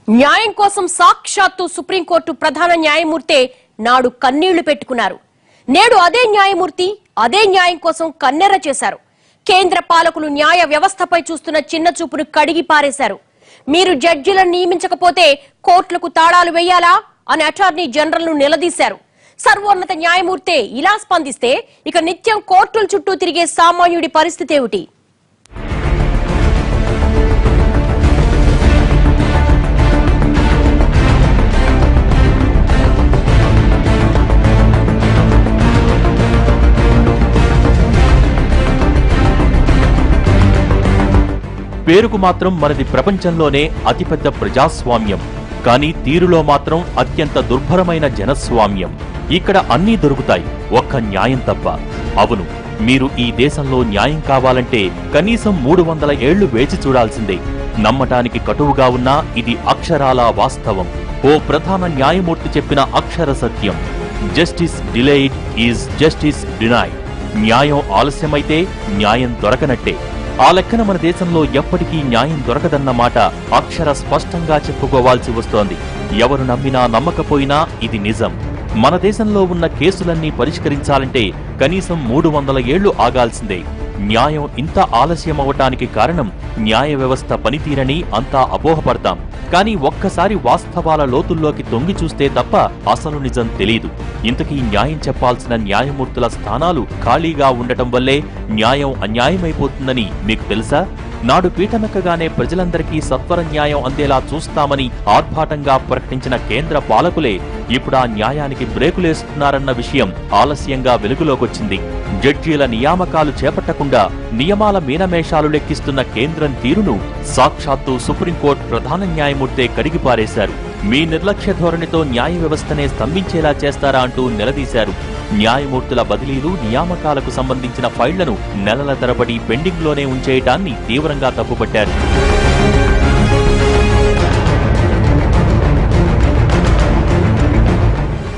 న్యాయం కోసం సాక్షాత్తు సుప్రీంకోర్టు ప్రధాన న్యాయమూర్తే నాడు కన్నీళ్లు పెట్టుకున్నారు. నేడు అదే న్యాయమూర్తి అదే న్యాయం కోసం కన్నెర్ర చేశారు. కేంద్ర పాలకులు న్యాయ వ్యవస్థపై చూస్తున్న చిన్న చూపును కడిగి పారేశారు. మీరు జడ్జిలను నియమించకపోతే కోర్టులకు తాళాలు వేయాలా అని అటార్నీ జనరల్ ను నిలదీశారు. సర్వోన్నత న్యాయమూర్తే ఇలా స్పందిస్తే ఇక నిత్యం కోర్టుల చుట్టూ తిరిగే సామాన్యుడి పరిస్థితి ఏమిటి? పేరుకు మాత్రం మనది ప్రపంచంలోనే అతిపెద్ద ప్రజాస్వామ్యం, కానీ తీరులో మాత్రం అత్యంత దుర్భరమైన జనస్వామ్యం. ఇక్కడ అన్నీ దొరుకుతాయి, ఒక్క న్యాయం తప్ప. అవును, మీరు ఈ దేశంలో న్యాయం కావాలంటే కనీసం 300 ఏళ్లు వేచి చూడాల్సిందే. నమ్మటానికి కటువుగా ఉన్నా ఇది అక్షరాలా వాస్తవం. ఓ ప్రధాన న్యాయమూర్తి చెప్పిన అక్షర సత్యం: justice delayed is justice denied. న్యాయం ఆలస్యమైతే న్యాయం దొరకనట్టే. ఆ లెక్కన మన దేశంలో ఎప్పటికీ న్యాయం దొరకదన్న మాట అక్షర స్పష్టంగా చెప్పుకోవాల్సి వస్తోంది. ఎవరు నమ్మినా నమ్మకపోయినా ఇది నిజం. మన దేశంలో ఉన్న కేసులన్నీ పరిష్కరించాలంటే కనీసం 300 ఏళ్లు ఆగాల్సిందే. న్యాయం ఇంత ఆలస్యం అవటానికి కారణం న్యాయ వ్యవస్థ పనితీరని అంతా అపోహపడతాం. కానీ ఒక్కసారి వాస్తవాల లోతుల్లోకి తొంగి చూస్తే తప్ప అసలు నిజం తెలీదు. ఇంతకీ న్యాయం చెప్పాల్సిన న్యాయమూర్తుల స్థానాలు ఖాళీగా ఉండటం వల్లే న్యాయం అన్యాయమైపోతుందని మీకు తెలుసా? నాడు పీఠమెక్కగానే ప్రజలందరికీ సత్వర న్యాయం అందేలా చూస్తామని ఆర్భాటంగా ప్రకటించిన కేంద్ర పాలకులే ఇప్పుడు ఆ న్యాయానికి బ్రేకులేస్తున్నారన్న విషయం ఆలస్యంగా వెలుగులోకొచ్చింది. జడ్జీల నియామకాలు చేపట్టకుండా నియమాల మీనమేషాలు లెక్కిస్తున్న కేంద్రం తీరును సాక్షాత్తు సుప్రీంకోర్టు ప్రధాన న్యాయమూర్తే కడిగిపారేశారు. మీ నిర్లక్ష్య ధోరణితో న్యాయ వ్యవస్థనే స్తంభించేలా చేస్తారా అంటూ నిలదీశారు. న్యాయమూర్తుల బదిలీలు, నియామకాలకు సంబంధించిన ఫైళ్లను నెలల తరబడి పెండింగ్లోనే ఉంచేయటాన్ని తీవ్రంగా తప్పుపట్టారు.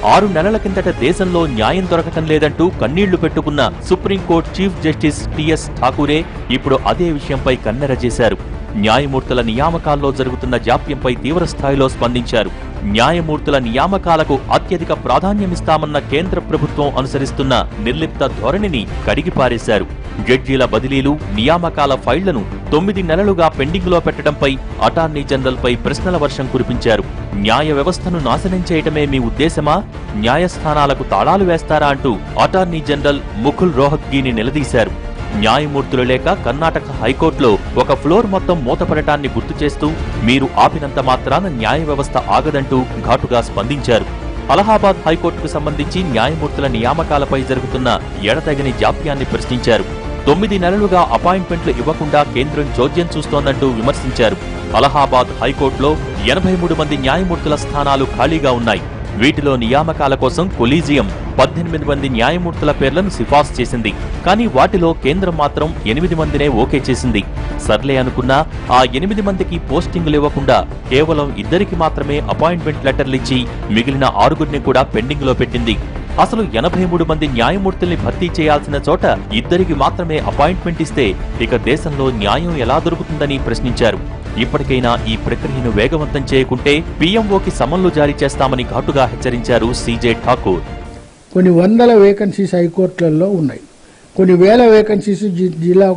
6 నెలల కిందట దేశంలో న్యాయం దొరకటం లేదంటూ కన్నీళ్లు పెట్టుకున్న సుప్రీంకోర్టు చీఫ్ జస్టిస్ టిఎస్ ఠాకూరే ఇప్పుడు అదే విషయంపై కన్నెర చేశారు. న్యాయమూర్తుల నియామకాల్లో జరుగుతున్న జాప్యంపై తీవ్రస్థాయిలో స్పందించారు. న్యాయమూర్తుల నియామకాలకు అత్యధిక ప్రాధాన్యమిస్తామన్న కేంద్ర ప్రభుత్వం అనుసరిస్తున్న నిర్లిప్త ధోరణిని కడిగిపారేశారు. జడ్జీల బదిలీలు, నియామకాల ఫైళ్లను 9 నెలలుగా పెండింగ్లో పెట్టడంపై అటార్నీ జనరల్ పై ప్రశ్నల వర్షం కురిపించారు. న్యాయ వ్యవస్థను నాశనం చేయటమే మీ ఉద్దేశమా? న్యాయస్థానాలకు తాళాలు వేస్తారా అంటూ అటార్నీ జనరల్ ముకుల్ రోహత్గీని నిలదీశారు. న్యాయమూర్తులు లేక కర్ణాటక హైకోర్టులో ఒక ఫ్లోర్ మొత్తం మూతపడటాన్ని గుర్తు చేస్తూ మీరు ఆపినంత మాత్రాన న్యాయ వ్యవస్థ ఆగదంటూ ఘాటుగా స్పందించారు. అలహాబాద్ హైకోర్టుకు సంబంధించి న్యాయమూర్తుల నియామకాలపై జరుగుతున్న ఎడతెగని జాప్యాన్ని ప్రశ్నించారు. 9 నెలలుగా అపాయింట్మెంట్లు ఇవ్వకుండా కేంద్రం చోద్యం చూస్తోందంటూ విమర్శించారు. అలహాబాద్ హైకోర్టులో 83 మంది న్యాయమూర్తుల స్థానాలు ఖాళీగా ఉన్నాయి. వీటిలో నియామకాల కోసం కొలీజియం 18 మంది న్యాయమూర్తుల పేర్లను సిఫార్సు చేసింది. కానీ వాటిలో కేంద్రం మాత్రం 8 మందినే ఓకే చేసింది. సర్లే అనుకున్నా ఆ 8 మందికి పోస్టింగులు ఇవ్వకుండా కేవలం 2కి మాత్రమే అపాయింట్మెంట్ లెటర్లిచ్చి మిగిలిన 6గురిని కూడా పెండింగ్లో పెట్టింది. అసలు 83 మంది న్యాయమూర్తుల్ని భర్తీ చేయాల్సిన చోట 2కి మాత్రమే అపాయింట్మెంట్ ఇస్తే ఇక దేశంలో న్యాయం ఎలా దొరుకుతుందని ప్రశ్నించారు. ఇప్పటికైనా ఈ ప్రక్రియను వేగవంతం చేయకుంటే పీఎంఓకి సమన్లు జారీ చేస్తామని ఘాటుగా హెచ్చరించారు సీజే ఠాకూర్. కొన్ని వందల వేకెన్సీస్ హైకోర్టులలో ఉన్నాయి, కొన్ని వేల వేకెన్సీస్ జిల్లా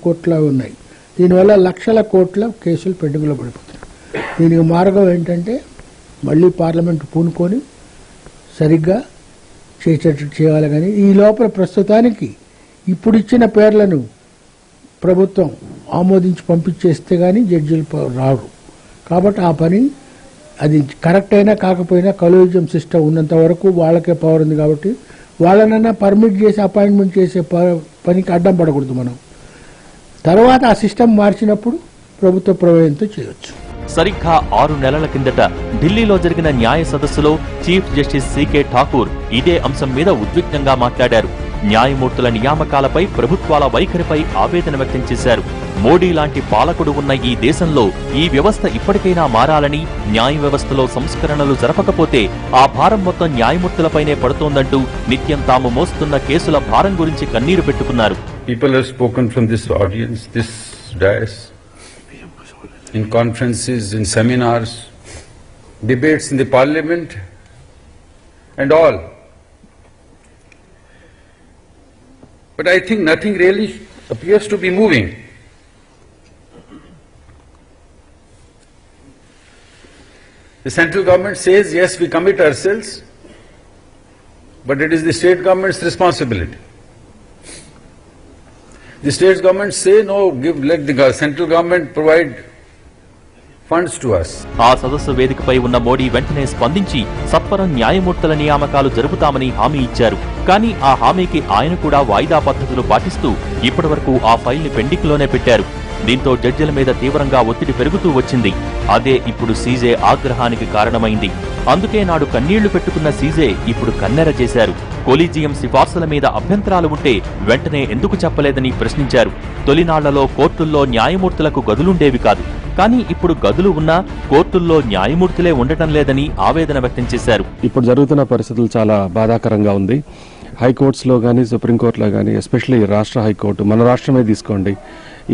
కోర్టులో ఉన్నాయి. దీనివల్ల లక్షల కోట్ల కేసులు పెండింగ్లో పడిపోతున్నాయి. దీనికి మార్గం ఏంటంటే మళ్ళీ పార్లమెంటు పూనుకొని సరిగ్గా చేసేటట్టు చేయాలి. కానీ ఈ లోపల ప్రస్తుతానికి ఇప్పుడు ఇచ్చిన పేర్లను ప్రభుత్వం ఆమోదించి పంపించేస్తే కానీ జడ్జీలు రారు. కాబట్టి ఆ పని అది కరెక్ట్ అయినా కాకపోయినా కొలీజియం సిస్టమ్ ఉన్నంత వరకు వాళ్ళకే పవర్ ఉంది. కాబట్టి వాళ్ళనన్నా పర్మిట్ చేసి అపాయింట్మెంట్ చేసే పనికి అడ్డం పడకూడదు. మనం తర్వాత ఆ సిస్టమ్ మార్చినప్పుడు ప్రభుత్వ ప్రమేయంతో చేయొచ్చు. సరిగ్గా 6 నెలల కిందట ఢిల్లీలో జరిగిన న్యాయ సదస్సులో చీఫ్ జస్టిస్ సీకే ఠాకూర్ ఇదే అంశం మీద ఉద్విగ్నంగా మాట్లాడారు. న్యాయమూర్తుల నియామకాలపై ప్రభుత్వాల వైఖరిపై ఆవేదన వ్యక్తం చేశారు. మోడీ లాంటి పాలకుడు ఉన్న ఈ దేశంలో ఈ వ్యవస్థ ఇప్పటికైనా మారాలని, న్యాయ వ్యవస్థలో సంస్కరణలు జరపకపోతే ఆ భారం మొత్తం న్యాయమూర్తులపైనే పడుతోందంటూ నిత్యం తాము మోస్తున్న కేసుల భారం గురించి కన్నీరు పెట్టుకున్నారు. People have spoken from this audience, this dais, in conferences, in seminars, debates in the parliament and all. But I think nothing really appears to be moving. The central government says, yes, we commit ourselves, but it is the state government's responsibility. The state governments say, no, let the central government provide funds to us. ఆ సదస్సు వేదికపై ఉన్న మోడీ వెంటనే స్పందించి సత్వరం న్యాయమూర్తుల నియామకాలు జరుపుతామని హామీ ఇచ్చారు. కానీ ఆ హామీకి ఆయన కూడా వాయిదా పద్ధతులు పాటిస్తూ ఇప్పటివరకు ఆ ఫైల్ని పెండింగ్ లోనే పెట్టారు. దీంతో జడ్జిల మీద తీవ్రంగా ఒత్తిడి పెరుగుతూ వచ్చింది. అదే ఇప్పుడు సీజే ఆగ్రహానికి కారణమైంది. అందుకే నాడు కన్నీళ్లు పెట్టుకున్న సీజే ఇప్పుడు కన్నెర చేశారు. కొలీజియం సిఫార్సుల మీద అభ్యంతరాలు ఉంటే వెంటనే ఎందుకు చెప్పలేదని ప్రశ్నించారు. తొలినాళ్లలో కోర్టుల్లో న్యాయమూర్తులకు గదులుండేవి కాదు. కానీ ఇప్పుడు గదులు ఉన్నా కోర్టుల్లో న్యాయమూర్తులే ఉండటం లేదని ఆవేదన వ్యక్తం చేశారు. ఇప్పుడు జరుగుతున్న పరిస్థితులు చాలా బాధాకరంగా ఉంది. హైకోర్ట్స్లో కానీ సుప్రీంకోర్టులో కానీ ఎస్పెషల్లీ రాష్ట్ర హైకోర్టు, మన రాష్ట్రమే తీసుకోండి,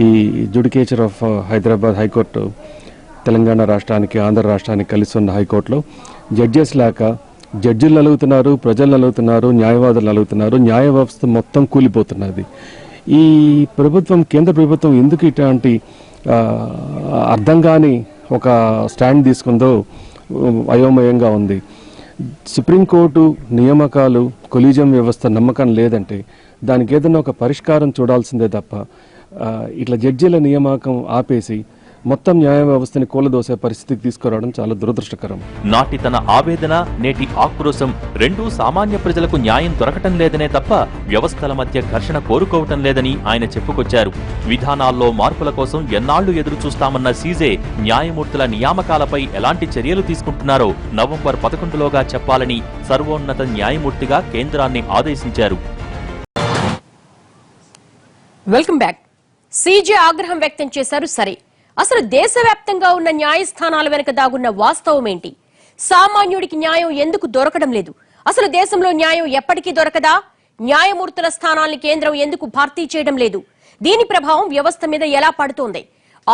ఈ జుడికేచర్ ఆఫ్ హైదరాబాద్ హైకోర్టు తెలంగాణ రాష్ట్రానికి ఆంధ్ర రాష్ట్రానికి కలిసి ఉన్న హైకోర్టులో జడ్జెస్ లేక జడ్జిలు నలుగుతున్నారు, ప్రజలు నలుగుతున్నారు, న్యాయవాదులు నలుగుతున్నారు, న్యాయ వ్యవస్థ మొత్తం కూలిపోతున్నది. ఈ ప్రభుత్వం, కేంద్ర ప్రభుత్వం ఎందుకు ఇట్లాంటి అర్థం కాని ఒక స్టాండ్ తీసుకుందో అయోమయంగా ఉంది. సుప్రీంకోర్టు నియామకాలు, కొలీజియం వ్యవస్థ నమ్మకం లేదంటే దానికి ఏదైనా ఒక పరిష్కారం చూడాల్సిందే తప్ప ఇట్లా జడ్జీల నియామకం ఆపేసి మొత్తం న్యాయ వ్యవస్థని కూలదోసే పరిస్థితికి తీసుకురావడం చాలా దురదృష్టకరం. నాటి తన ఆవేదన, నేటి ఆక్రోశం రెండూ సామాన్య ప్రజలకు న్యాయం దొరకటం లేదనే తప్ప వ్యవస్థల మధ్య ఘర్షణ కోరుకోవటం లేదని ఆయన చెప్పుకొచ్చారు. విధానాల్లో మార్పుల కోసం ఎన్నాళ్లు ఎదురు చూస్తామన్న సీజే న్యాయమూర్తుల నియామకాలపై ఎలాంటి చర్యలు తీసుకుంటున్నారో నవంబర్ 11లోగా చెప్పాలని సర్వోన్నత న్యాయమూర్తిగా కేంద్రాన్ని ఆదేశించారు. Welcome back. సీజే ఆగ్రహం వ్యక్తం చేశారు. సరే, అసలు దేశవ్యాప్తంగా ఉన్న న్యాయస్థానాల వెనుక దాగున్న వాస్తవం ఏంటి? సామాన్యుడికి న్యాయం ఎందుకు దొరకడం లేదు? అసలు దేశంలో న్యాయం ఎప్పటికీ దొరకదా? న్యాయమూర్తుల స్థానాల్ని కేంద్రం ఎందుకు భర్తీ చేయడం లేదు? దీని ప్రభావం వ్యవస్థ మీద ఎలా పడుతోంది?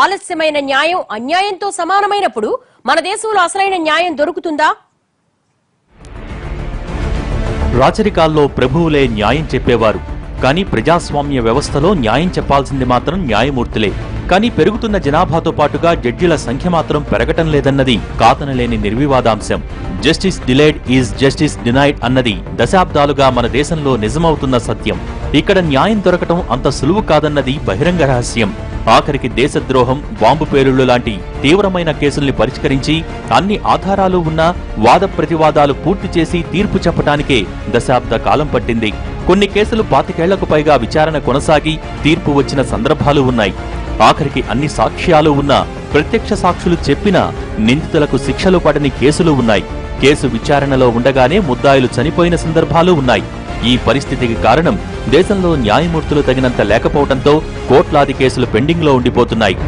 ఆలస్యమైన న్యాయం అన్యాయంతో సమానమైనప్పుడు మన దేశంలో అసలైన న్యాయం దొరుకుతుందా? రాచరికాల్లో ప్రభువులే న్యాయం చెప్పేవారు. కానీ ప్రజాస్వామ్య వ్యవస్థలో న్యాయం చెప్పాల్సింది మాత్రం న్యాయమూర్తులే. కానీ పెరుగుతున్న జనాభాతో పాటుగా జడ్జిల సంఖ్య మాత్రం పెరగటం లేదన్నది కాదనలేని నిర్వివాదాంశం. Justice delayed is justice denied అన్నది దశాబ్దాలుగా మన దేశంలో నిజమవుతున్న సత్యం. ఇక్కడ న్యాయం దొరకటం అంత సులువు కాదన్నది బహిరంగ రహస్యం. ఆఖరికి దేశద్రోహం, బాంబు పేలుళ్లు లాంటి తీవ్రమైన కేసుల్ని పరిష్కరించి అన్ని ఆధారాలు ఉన్నా వాద ప్రతివాదాలు పూర్తి చేసి తీర్పు చెప్పటానికే దశాబ్ద కాలం పట్టింది. కొన్ని కేసులు 25 ఏళ్లకు పైగా విచారణ కొనసాగి తీర్పు వచ్చిన సందర్భాలు ఉన్నాయి. ఆఖరికి అన్ని సాక్ష్యాలు ఉన్నా, ప్రత్యక్ష సాక్షులు చెప్పినా నిందితులకు శిక్షలు పడని కేసులు ఉన్నాయి. కేసు విచారణలో ఉండగానే ముద్దాయిలు చనిపోయిన సందర్భాలు ఉన్నాయి. ఈ పరిస్థితికి కారణం దేశంలో న్యాయమూర్తులు తగినంత లేకపోవడంతో కోట్లాది కేసులు పెండింగ్లో ఉండిపోతున్నాయి.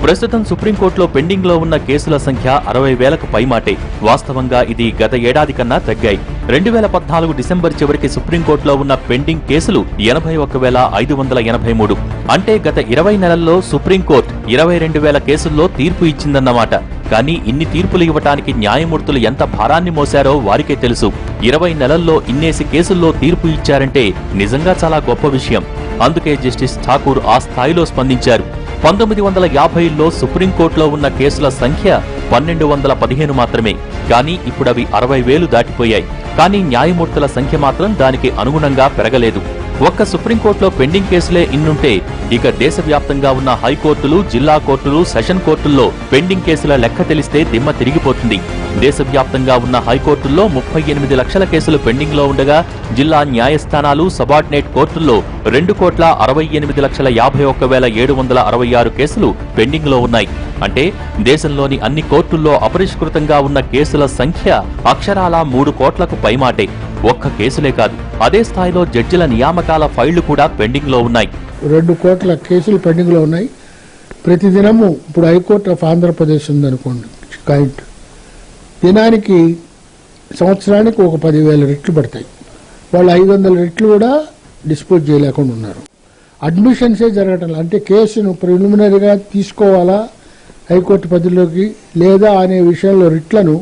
ప్రస్తుతం సుప్రీంకోర్టులో పెండింగ్ లో ఉన్న కేసుల సంఖ్య 60,000కు పైమాటే. వాస్తవంగా ఇది గత ఏడాది కన్నా తగ్గాయి. 2014 డిసెంబర్ చివరికి సుప్రీంకోర్టులో ఉన్న పెండింగ్ కేసులు 81,583. అంటే గత 20 నెలల్లో సుప్రీంకోర్టు 22,000 కేసుల్లో తీర్పు ఇచ్చిందన్నమాట. కానీ ఇన్ని తీర్పులు ఇవ్వటానికి న్యాయమూర్తులు ఎంత భారాన్ని మోశారో వారికే తెలుసు. 20 నెలల్లో ఇన్నేసి కేసుల్లో తీర్పు ఇచ్చారంటే నిజంగా చాలా గొప్ప విషయం. అందుకే జస్టిస్ ఠాకూర్ ఆ స్థాయిలో స్పందించారు. 1950లో సుప్రీంకోర్టులో ఉన్న కేసుల సంఖ్య 1215 మాత్రమే. కానీ ఇప్పుడవి 60,000 దాటిపోయాయి. కానీ న్యాయమూర్తుల సంఖ్య మాత్రం దానికి అనుగుణంగా పెరగలేదు. ఒక్క సుప్రీంకోర్టులో పెండింగ్ కేసులే ఇన్నుంటే ఇక దేశవ్యాప్తంగా ఉన్న హైకోర్టులు, జిల్లా కోర్టులు, సెషన్ కోర్టుల్లో పెండింగ్ కేసుల లెక్క తెలిస్తే దిమ్మ తిరిగిపోతుంది. దేశవ్యాప్తంగా ఉన్న హైకోర్టుల్లో 38 లక్షల కేసులు పెండింగ్ లో ఉండగా జిల్లా న్యాయస్థానాలు, సబార్డినేట్ కోర్టుల్లో 2,68,51,766 కేసులు పెండింగ్ లో ఉన్నాయి. అంటే దేశంలోని అన్ని కోర్టుల్లో అపరిష్కృతంగా ఉన్న కేసుల సంఖ్య అక్షరాలా 3 కోట్లకు పైమాటే. ఒక్క కేసులే కాదు, అదే స్థాయిలో జడ్జిల నియామకాల ఫైళ్లు కూడా పెండింగ్ లో ఉన్నాయి. 2 కోట్ల కేసులు పెండింగ్ లో ఉన్నాయి. ప్రతిదినము ఇప్పుడు హైకోర్టు ఆఫ్ ఆంధ్రప్రదేశ్ ఉందనుకోండి, కాయింట్ దినానికి, సంవత్సరానికి ఒక 10,000 రిట్లు పడతాయి. వాళ్ళు 500 రిట్లు కూడా డిస్పోజ్ చేయలేకుండా ఉన్నారు. అడ్మిషన్సే జరగటం లేదు. అంటే కేసును ప్రిలిమినరీగా తీసుకోవాలా హైకోర్టు పరిధిలోకి లేదా అనే విషయంలో రిట్లను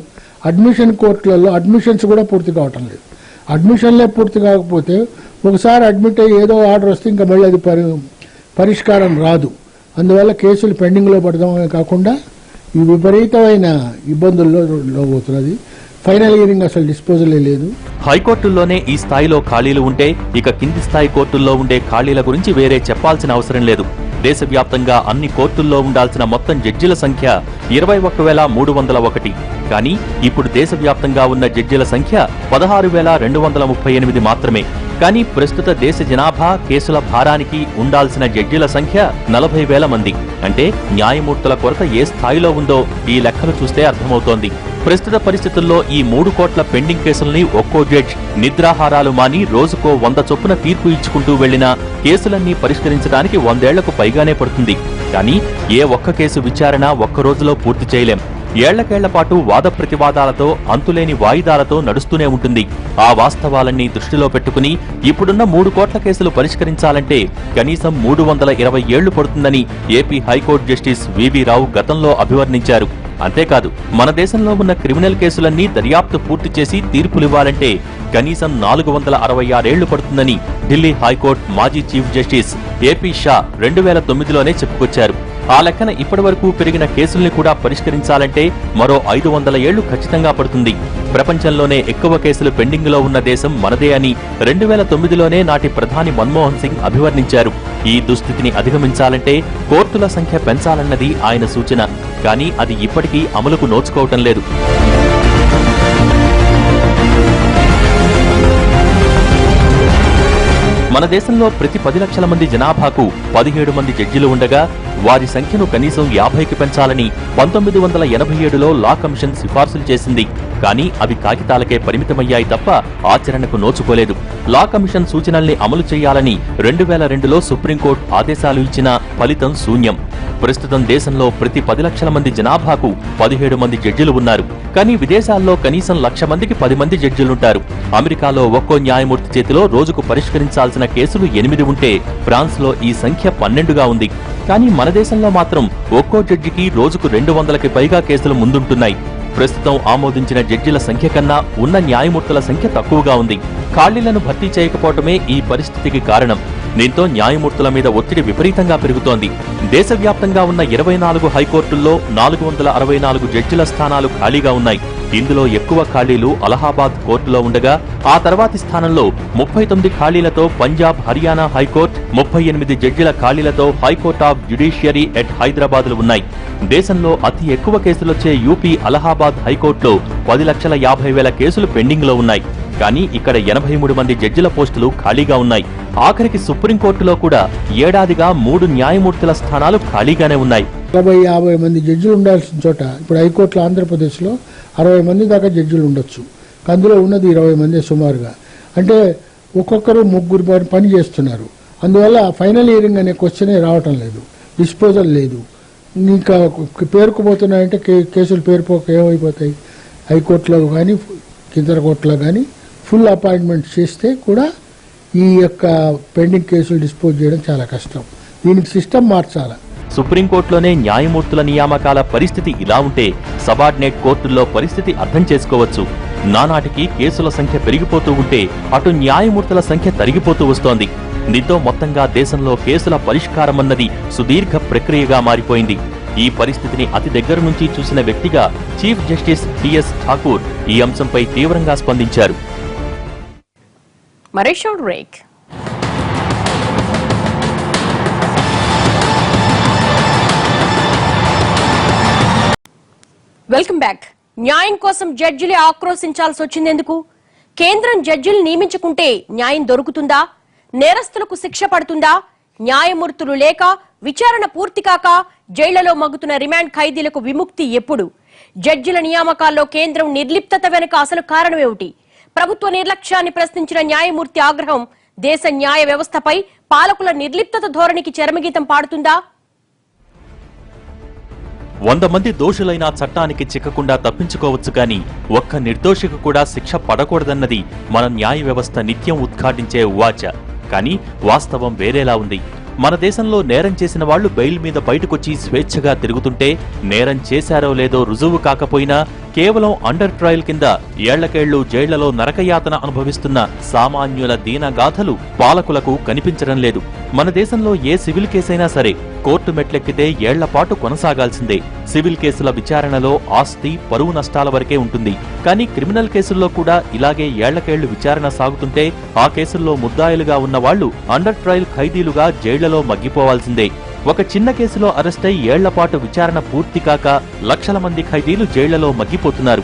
అడ్మిషన్ కోర్టులలో అడ్మిషన్స్ కూడా పూర్తి కావటం లేదు. అడ్మిషన్లే పూర్తి కాకపోతే ఒకసారి అడ్మిట్ అయ్యి ఏదో ఆర్డర్ వస్తే ఇంకా మళ్ళీ అది పరిష్కారం రాదు. అందువల్ల కేసులు పెండింగ్లో పడదామని కాకుండా ఈ విపరీతమైన ఇబ్బందుల్లో పోతున్నది. ఫైనల్ హియరింగ్ అసలు డిస్పోజలే లేదు. హైకోర్టుల్లోనే ఈ స్థాయిలో ఖాళీలు ఉంటే ఇక కింది స్థాయి కోర్టుల్లో ఉండే ఖాళీల గురించి వేరే చెప్పాల్సిన అవసరం లేదు. దేశవ్యాప్తంగా అన్ని కోర్టుల్లో ఉండాల్సిన మొత్తం జడ్జిల సంఖ్య 21,301. కానీ ఇప్పుడు దేశవ్యాప్తంగా ఉన్న జడ్జిల సంఖ్య 16,238 మాత్రమే. కానీ ప్రస్తుత దేశ జనాభా కేసుల భారానికి ఉండాల్సిన జడ్జిల సంఖ్య 40,000 మంది. అంటే న్యాయమూర్తుల కొరత ఏ స్థాయిలో ఉందో ఈ లెక్కలు చూస్తే అర్థమవుతోంది. ప్రస్తుత పరిస్థితుల్లో ఈ 3 కోట్ల పెండింగ్ కేసుల్ని ఒక్కో జడ్జ్ నిద్రాహారాలు మాని రోజుకో 100 చొప్పున తీర్పు ఇచ్చుకుంటూ వెళ్లినా కేసులన్నీ పరిష్కరించడానికి 100 ఏళ్లకు పైగానే పడుతుంది. కానీ ఏ ఒక్క కేసు విచారణ ఒక్క రోజులో పూర్తి చేయలేం. ఏళ్లకేళ్ల పాటు వాద ప్రతివాదాలతో అంతులేని వాయిదాలతో నడుస్తూనే ఉంటుంది. ఆ వాస్తవాలన్నీ దృష్టిలో పెట్టుకుని ఇప్పుడున్న 3 కోట్ల కేసులు పరిష్కరించాలంటే కనీసం 320 ఏళ్లు పడుతుందని ఏపీ హైకోర్టు జస్టిస్ వివి రావు గతంలో అభివర్ణించారు. అంతేకాదు మన దేశంలో ఉన్న క్రిమినల్ కేసులన్నీ దర్యాప్తు పూర్తి చేసి తీర్పులివ్వాలంటే కనీసం 466 ఏళ్లు పడుతుందని ఢిల్లీ హైకోర్టు మాజీ చీఫ్ జస్టిస్ ఏపీ షా 2009లోనే చెప్పుకొచ్చారు. ఆ లెక్కన ఇప్పటివరకు పెరిగిన కేసుల్ని కూడా పరిష్కరించాలంటే మరో 500 ఏళ్లు ఖచ్చితంగా పడుతుంది. ప్రపంచంలోనే ఎక్కువ కేసులు పెండింగ్ లో ఉన్న దేశం మనదే అని 2009లోనే నాటి ప్రధాని మన్మోహన్ సింగ్ అభివర్ణించారు. ఈ దుస్థితిని అధిగమించాలంటే కోర్టుల సంఖ్య పెంచాలన్నది ఆయన సూచన. కానీ అది ఇప్పటికీ అమలుకు నోచుకోవటం లేదు. మన దేశంలో ప్రతి 10 లక్షల మంది జనాభాకు 17 మంది జడ్జిలు ఉండగా వారి సంఖ్యను కనీసం 50కి పెంచాలని 1987లో లా కమిషన్ సిఫార్సులు చేసింది. కానీ అవి కాగితాలకే పరిమితమయ్యాయి తప్ప ఆచరణకు నోచుకోలేదు. లా కమిషన్ సూచనల్ని అమలు చేయాలని 2002లో సుప్రీంకోర్టు ఆదేశాలు ఇచ్చినా ఫలితం శూన్యం. ప్రస్తుతం దేశంలో ప్రతి 10 లక్షల మంది జనాభాకు 17 మంది జడ్జిలు ఉన్నారు. కానీ విదేశాల్లో కనీసం 1,00,000 మందికి 10 మంది జడ్జిలుంటారు. అమెరికాలో ఒక్కో న్యాయమూర్తి చేతిలో రోజుకు పరిష్కరించాల్సిన కేసులు 8 ఉంటే ఫ్రాన్స్లో ఈ సంఖ్య 12గా ఉంది. కానీ మన దేశంలో మాత్రం ఒక్కో జడ్జికి రోజుకు 200కి పైగా కేసులు ముందుంటున్నాయి. ప్రస్తుతం ఆమోదించిన జడ్జిల సంఖ్య కన్నా ఉన్న న్యాయమూర్తుల సంఖ్య తక్కువగా ఉంది. ఖాళీలను భర్తీ చేయకపోవటమే ఈ పరిస్థితికి కారణం. దీంతో న్యాయమూర్తుల మీద ఒత్తిడి విపరీతంగా పెరుగుతోంది. దేశవ్యాప్తంగా ఉన్న 24 హైకోర్టుల్లో 464 జడ్జిల స్థానాలు ఖాళీగా ఉన్నాయి. ఇందులో ఎక్కువ ఖాళీలు అలహాబాద్ కోర్టులో ఉండగా ఆ తర్వాతి స్థానంలో 39 ఖాళీలతో పంజాబ్ హర్యానా హైకోర్టు, 38 జడ్జిల ఖాళీలతో హైకోర్ట్ ఆఫ్ జ్యుడిషియరీ ఎట్ హైదరాబాద్లు ఉన్నాయి. దేశంలో అతి ఎక్కువ కేసులొచ్చే యూపీ అలహాబాద్ హైకోర్టులో 10,50,000 కేసులు పెండింగ్ లో ఉన్నాయి. కానీ ఇక్కడ 83 మంది జడ్జిల పోస్టులు ఖాళీగా ఉన్నాయి. ఆఖరికి సుప్రీంకోర్టులో కూడా ఏడాదిగా 3 న్యాయమూర్తుల స్థానాలు ఖాళీగానే ఉన్నాయి. 50 మంది జడ్జిలు ఉండాల్సిన చోట ఇప్పుడు హైకోర్టులో ఆంధ్రప్రదేశ్లో 60 మంది దాకా జడ్జిలు ఉండొచ్చు. అందులో ఉన్నది 20 మంది సుమారుగా. అంటే ఒక్కొక్కరు 3 పని చేస్తున్నారు. అందువల్ల ఫైనల్ హియరింగ్ అనే క్వశ్చనే రావటం లేదు. డిస్పోజల్ లేదు. ఇంకా పేరుకుపోతున్నాయంటే కేసులు పేరుపోక ఏమైపోతాయి. హైకోర్టులో కానీ కింద కోర్టులో కానీ ఫుల్ అపాయింట్మెంట్ చేస్తే కూడా ఈ యొక్క పెండింగ్ కేసులు డిస్పోజ్ చేయడం చాలా కష్టం. దీనికి సిస్టమ్ మార్చాలి. సుప్రీంకోర్టులోనే న్యాయమూర్తుల నియామకాల పరిస్థితి ఇలా ఉంటే సబార్డినేట్ కోర్టుల్లో పరిస్థితి అర్థం చేసుకోవచ్చు. నానాటికి కేసుల సంఖ్య పెరిగిపోతూ ఉంటే అటు న్యాయమూర్తుల సంఖ్య తరిగిపోతూ వస్తోంది. దీంతో మొత్తంగా దేశంలో కేసుల పరిష్కారం అన్నది సుదీర్ఘ ప్రక్రియగా మారిపోయింది. ఈ పరిస్థితిని అతి దగ్గర నుంచి చూసిన వ్యక్తిగా చీఫ్ జస్టిస్ టిఎస్ ఠాకూర్ ఈ అంశంపై తీవ్రంగా స్పందించారు. Welcome back. న్యాయం కోసం జడ్జిలే ఆక్రోశించాల్సి వచ్చిందెందుకు? కేంద్రం జడ్జిలు నియమించుకుంటే న్యాయం దొరుకుతుందా? నేరస్తులకు శిక్ష పడుతుందా? న్యాయమూర్తులు లేక విచారణ పూర్తి కాక జైళ్లలో మగ్గుతున్న రిమాండ్ ఖైదీలకు విముక్తి ఎప్పుడు? జడ్జిల నియామకాల్లో కేంద్రం నిర్లిప్తత వెనుక అసలు కారణమేమిటి? ప్రభుత్వ నిర్లక్ష్యాన్ని ప్రశ్నించిన న్యాయమూర్తి ఆగ్రహం దేశ న్యాయ వ్యవస్థపై పాలకుల నిర్లిప్తత ధోరణికి చరమగీతం పాడుతుందా? 100 మంది దోషులైనా చట్టానికి చిక్కకుండా తప్పించుకోవచ్చు కానీ ఒక్క నిర్దోషికి కూడా శిక్ష పడకూడదన్నది మన న్యాయ వ్యవస్థ నిత్యం ఉద్ఘాటించే ఉవాచ. కానీ వాస్తవం వేరేలా ఉంది. మన దేశంలో నేరం చేసిన వాళ్లు బెయిల్ మీద బయటకొచ్చి స్వేచ్ఛగా తిరుగుతుంటే నేరం చేశారో లేదో రుజువు కాకపోయినా కేవలం అండర్ ట్రయల్ కింద ఏళ్లకేళ్లు జైళ్లలో నరకయాతన అనుభవిస్తున్న సామాన్యుల దీనగాథలు పాలకులకు కనిపించడం లేదు. మన దేశంలో ఏ సివిల్ కేసైనా సరే కోర్టు మెట్లెక్కితే ఏళ్లపాటు కొనసాగాల్సిందే. సివిల్ కేసుల విచారణలో ఆస్తి, పరువు నష్టాల వరకే ఉంటుంది. కానీ క్రిమినల్ కేసుల్లో కూడా ఇలాగే ఏళ్లకేళ్లు విచారణ సాగుతుంటే ఆ కేసుల్లో ముద్దాయిలుగా ఉన్న వాళ్లు అండర్ ట్రయల్ ఖైదీలుగా జైళ్లలో మగ్గిపోవాల్సిందే. ఒక చిన్న కేసులో అరెస్టై ఏళ్లపాటు విచారణ పూర్తి కాక లక్షల మంది ఖైదీలు జైళ్లలో మగ్గిపోతున్నారు.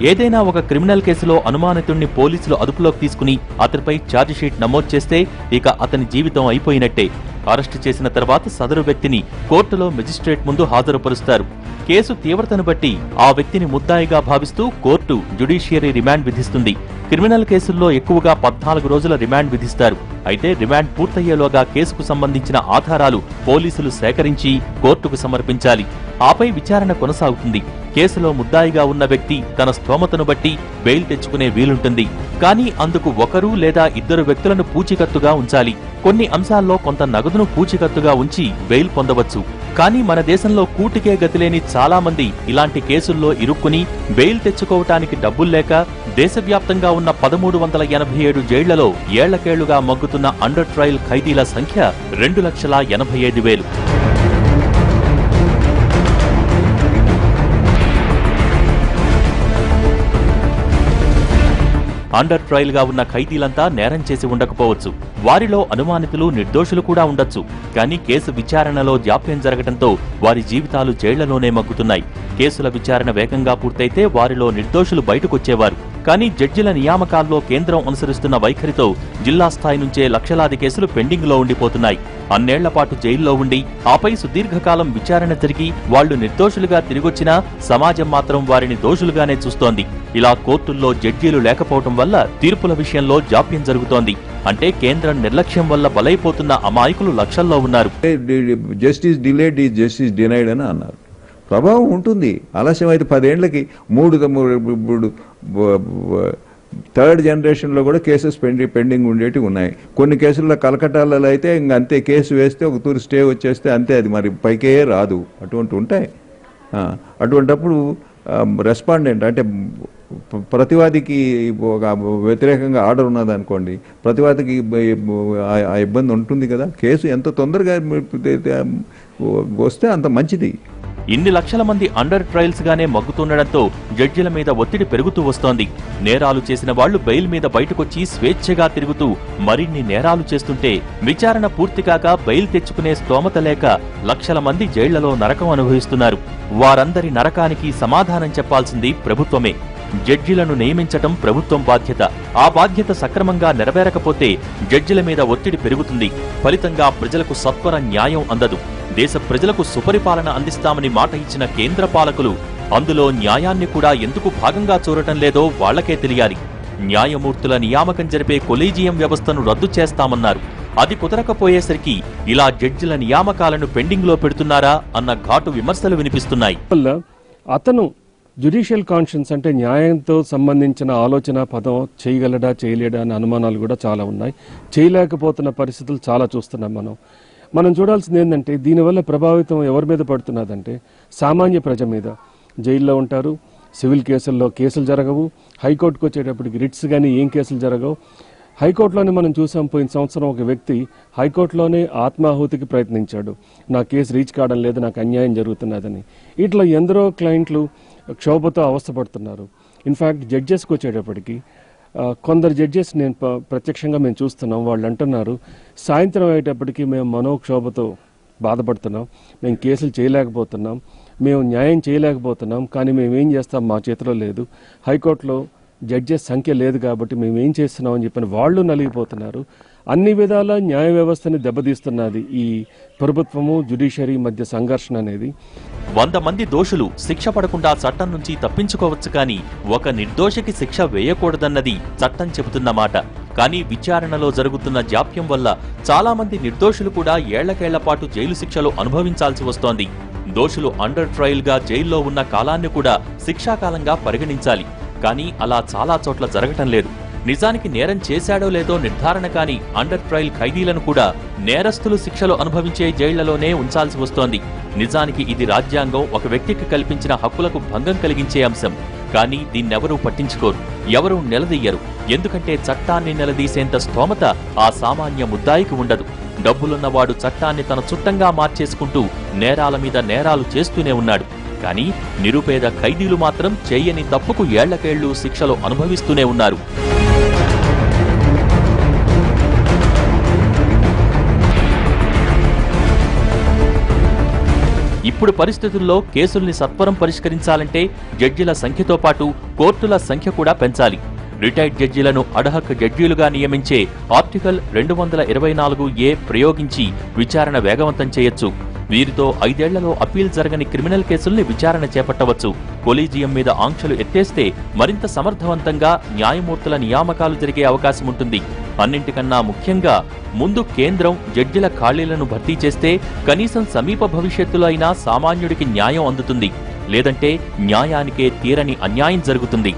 ఏదైనా ఒక క్రిమినల్ కేసులో అనుమానితుణ్ణి పోలీసులు అదుపులోకి తీసుకుని అతనిపై ఛార్జిషీట్ నమోదు చేస్తే ఇక అతని జీవితం అయిపోయినట్టే. అరెస్టు చేసిన తర్వాత సదరు వ్యక్తిని కోర్టులో మెజిస్ట్రేట్ ముందు హాజరుపరుస్తారు. కేసు తీవ్రతను బట్టి ఆ వ్యక్తిని ముద్దాయిగా భావిస్తూ కోర్టు జ్యుడిషియరీ రిమాండ్ విధిస్తుంది. క్రిమినల్ కేసుల్లో ఎక్కువగా 14 రోజుల రిమాండ్ విధిస్తారు. అయితే రిమాండ్ పూర్తయ్యేలోగా కేసుకు సంబంధించిన ఆధారాలు పోలీసులు సేకరించి కోర్టుకు సమర్పించాలి. ఆపై విచారణ కొనసాగుతుంది. కేసులో ముద్దాయిగా ఉన్న వ్యక్తి తన స్తోమతను బట్టి బెయిల్ తెచ్చుకునే వీలుంటుంది. కానీ అందుకు ఒకరు లేదా ఇద్దరు వ్యక్తులను పూచీకత్తుగా ఉంచాలి. కొన్ని అంశాల్లో కొంత నగదును పూచీకత్తుగా ఉంచి బెయిల్ పొందవచ్చు. కానీ మన దేశంలో కూటికే గతిలేని చాలా మంది ఇలాంటి కేసుల్లో ఇరుక్కుని బెయిల్ తెచ్చుకోవటానికి డబ్బుల్లేక దేశవ్యాప్తంగా ఉన్న 1387 జైళ్లలో ఏళ్లకేళ్లుగా మగ్గుతున్న అండర్ ట్రయల్ ఖైదీల సంఖ్య 2,85,000. అండర్ ట్రయల్ గా ఉన్న ఖైదీలంతా నేరం చేసి ఉండకపోవచ్చు. వారిలో అనుమానితులు, నిర్దోషులు కూడా ఉండొచ్చు. కానీ కేసు విచారణలో జాప్యం జరగడంతో వారి జీవితాలు జైళ్లలోనే మగ్గుతున్నాయి. కేసుల విచారణ వేగంగా పూర్తయితే వారిలో నిర్దోషులు బయటకొచ్చేవారు. కానీ జడ్జిల నియామకాల్లో కేంద్రం అనుసరిస్తున్న వైఖరితో జిల్లా స్థాయి నుంచే లక్షలాది కేసులు పెండింగ్ లో ఉండిపోతున్నాయి. అన్నేళ్లపాటు జైల్లో ఉండి ఆపై సుదీర్ఘకాలం విచారణ జరిగి వాళ్లు నిర్దోషులుగా తిరిగొచ్చినా సమాజం మాత్రం వారిని దోషులుగానే చూస్తోంది. ఇలా కోర్టుల్లో జడ్జీలు లేకపోవటం వల్ల తీర్పుల విషయంలో జాప్యం జరుగుతోంది. అంటే కేంద్రం నిర్లక్ష్యం వల్ల బలైపోతున్న అమాయకులు లక్షల్లో ఉన్నారు. Justice delayed is justice denied అని అన్నారు. ప్రభావం ఉంటుంది. ఆలస్యం అయితే 10 ఏళ్లకి ఇప్పుడు థర్డ్ జనరేషన్లో కూడా కేసెస్ పెండింగ్ ఉండేటివి ఉన్నాయి. కొన్ని కేసుల్లో కలకట్టాలలో అయితే ఇంక అంతే, కేసు వేస్తే ఒక తూరి స్టే వచ్చేస్తే అంతే, అది మరి పైకే రాదు. అటువంటి ఉంటాయి. అటువంటప్పుడు రెస్పాండెంట్ అంటే ప్రతివాదికి ఒక వ్యతిరేకంగా ఆర్డర్ ఉన్నదనుకోండి, ప్రతివాదికి ఆ ఇబ్బంది ఉంటుంది కదా. కేసు ఎంత తొందరగా వస్తే అంత మంచిది. ఇన్ని లక్షల మంది అండర్ ట్రయల్స్ గానే మగ్గుతుండటంతో జడ్జిల మీద ఒత్తిడి పెరుగుతూ వస్తోంది. నేరాలు చేసిన వాళ్లు బెయిల్ మీద బయటకొచ్చి స్వేచ్ఛగా తిరుగుతూ మరిన్ని నేరాలు చేస్తుంటే విచారణ పూర్తికాక బెయిల్ తెచ్చుకునే స్తోమత లేక లక్షల మంది జైళ్లలో నరకం అనుభవిస్తున్నారు. వారందరి నరకానికి సమాధానం చెప్పాల్సింది ప్రభుత్వమే. జడ్జిలను నియమించటం ప్రభుత్వం బాధ్యత. ఆ బాధ్యత సక్రమంగా నెరవేరకపోతే జడ్జిల మీద ఒత్తిడి పెరుగుతుంది. ఫలితంగా ప్రజలకు సత్వర న్యాయం అందదు. దేశ ప్రజలకు సుపరిపాలన అందిస్తామని మాట ఇచ్చిన కేంద్ర పాలకులు అందులో న్యాయాన్ని కూడా ఎందుకు భాగంగా చూడటం లేదో వాళ్లకే తెలియాలి. న్యాయమూర్తుల నియామకం జరిపే కొలీజియం వ్యవస్థను రద్దు చేస్తామన్నారు. అది కుదరకపోయేసరికి ఇలా జడ్జిల నియామకాలను పెండింగ్ లో పెడుతున్నారా అన్న ఘాటు విమర్శలు వినిపిస్తున్నాయి. అతను జ్యుడిషియల్ కాన్షియన్స్ అంటే న్యాయంతో సంబంధించిన ఆలోచన పదం చేయగలడా చేయలేడా అనే అనుమానాలు కూడా చాలా ఉన్నాయి. చేయలేకపోతున్న పరిస్థితులు చాలా చూస్తున్నాం. మనం చూడాల్సింది ఏంటంటే దీనివల్ల ప్రభావితం ఎవరి మీద పడుతున్నదంటే సామాన్య ప్రజ మీద. జైల్లో ఉంటారు, సివిల్ కేసుల్లో కేసులు జరగవు, హైకోర్టుకు వచ్చేటప్పటికి రిట్స్ కానీ ఏం కేసులు జరగవు. హైకోర్టులోనే మనం చూసాం, పోయిన సంవత్సరం ఒక వ్యక్తి హైకోర్టులోనే ఆత్మాహుతికి ప్రయత్నించాడు. నా కేసు రీచ్ కావడం లేదు, నాకు అన్యాయం జరుగుతున్నదని. ఇట్లా ఎందరో క్లయింట్లు క్షోభతో అవస్థపడుతున్నారు. ఇన్ఫ్యాక్ట్ జడ్జెస్కి వచ్చేటప్పటికి కొందరు జడ్జెస్ ప్రత్యక్షంగా మేము చూస్తున్నాం, వాళ్ళు అంటున్నారు సాయంత్రం అయ్యేటప్పటికి మేము మనోక్షోభతో బాధపడుతున్నాం, మేము కేసులు చేయలేకపోతున్నాం, మేము న్యాయం చేయలేకపోతున్నాం, కానీ మేమేం చేస్తాం, మా చేతిలో లేదు, హైకోర్టులో జడ్జెస్ సంఖ్య లేదు కాబట్టి మేమేం చేస్తున్నామని చెప్పిన వాళ్ళు నలిగిపోతున్నారు. అన్ని విధాల న్యాయ వ్యవస్థని దెబ్బతీస్తున్నది ఈ ప్రభుత్వము జ్యుడిషియరీ మధ్య సంఘర్షణ అనేది. 100 మంది దోషులు శిక్ష పడకుండా చట్టం నుంచి తప్పించుకోవచ్చు, కానీ ఒక నిర్దోషికి శిక్ష వేయకూడదన్నది చట్టం చెబుతున్న మాట. కానీ విచారణలో జరుగుతున్న జాప్యం వల్ల చాలా మంది నిర్దోషులు కూడా ఏళ్లకేళ్ల పాటు జైలు శిక్షలు అనుభవించాల్సి వస్తోంది. దోషులు అండర్ ట్రయల్ గా జైల్లో ఉన్న కాలాన్ని కూడా శిక్షాకాలంగా పరిగణించాలి. కానీ అలా చాలా చోట్ల జరగటం లేదు. నిజానికి నేరం చేశాడో లేదో నిర్ధారణ కాని అండర్ ట్రయల్ ఖైదీలను కూడా నేరస్తులు శిక్షలు అనుభవించే జైళ్లలోనే ఉంచాల్సి వస్తోంది. నిజానికి ఇది రాజ్యాంగం ఒక వ్యక్తికి కల్పించిన హక్కులకు భంగం కలిగించే అంశం. కానీ దీన్నెవరూ పట్టించుకోరు, ఎవరూ నిలదీయరు. ఎందుకంటే చట్టాన్ని నిలదీసేంత స్తోమత ఆ సామాన్య ముద్దాయికి ఉండదు. డబ్బులున్నవాడు చట్టాన్ని తన చుట్టంగా మార్చేసుకుంటూ నేరాల మీద నేరాలు చేస్తూనే ఉన్నాడు. కానీ నిరుపేద ఖైదీలు మాత్రం చేయని తప్పుకు ఏళ్లకేళ్లు శిక్షలు అనుభవిస్తూనే ఉన్నారు. ఇప్పుడు పరిస్థితుల్లో కేసుల్ని సత్వరం పరిష్కరించాలంటే జడ్జిల సంఖ్యతో పాటు కోర్టుల సంఖ్య కూడా పెంచాలి. రిటైర్డ్ జడ్జీలను అడ్హక్ జడ్జీలుగా నియమించే ఆర్టికల్ 224A ప్రయోగించి విచారణ వేగవంతం చేయొచ్చు. వీరితో 5 ఏళ్లలో అప్పీల్ జరగని క్రిమినల్ కేసుల్ని విచారణ చేపట్టవచ్చు. కొలీజియం మీద ఆంక్షలు ఎత్తేస్తే మరింత సమర్థవంతంగా న్యాయమూర్తుల నియామకాలు జరిగే అవకాశం ఉంటుంది. అన్నింటికన్నా ముఖ్యంగా ముందు కేంద్రం జడ్జిల ఖాళీలను భర్తీ చేస్తే కనీసం సమీప భవిష్యత్తులో అయినా సామాన్యుడికి న్యాయం అందుతుంది. లేదంటే న్యాయానికే తీరని అన్యాయం జరుగుతుంది.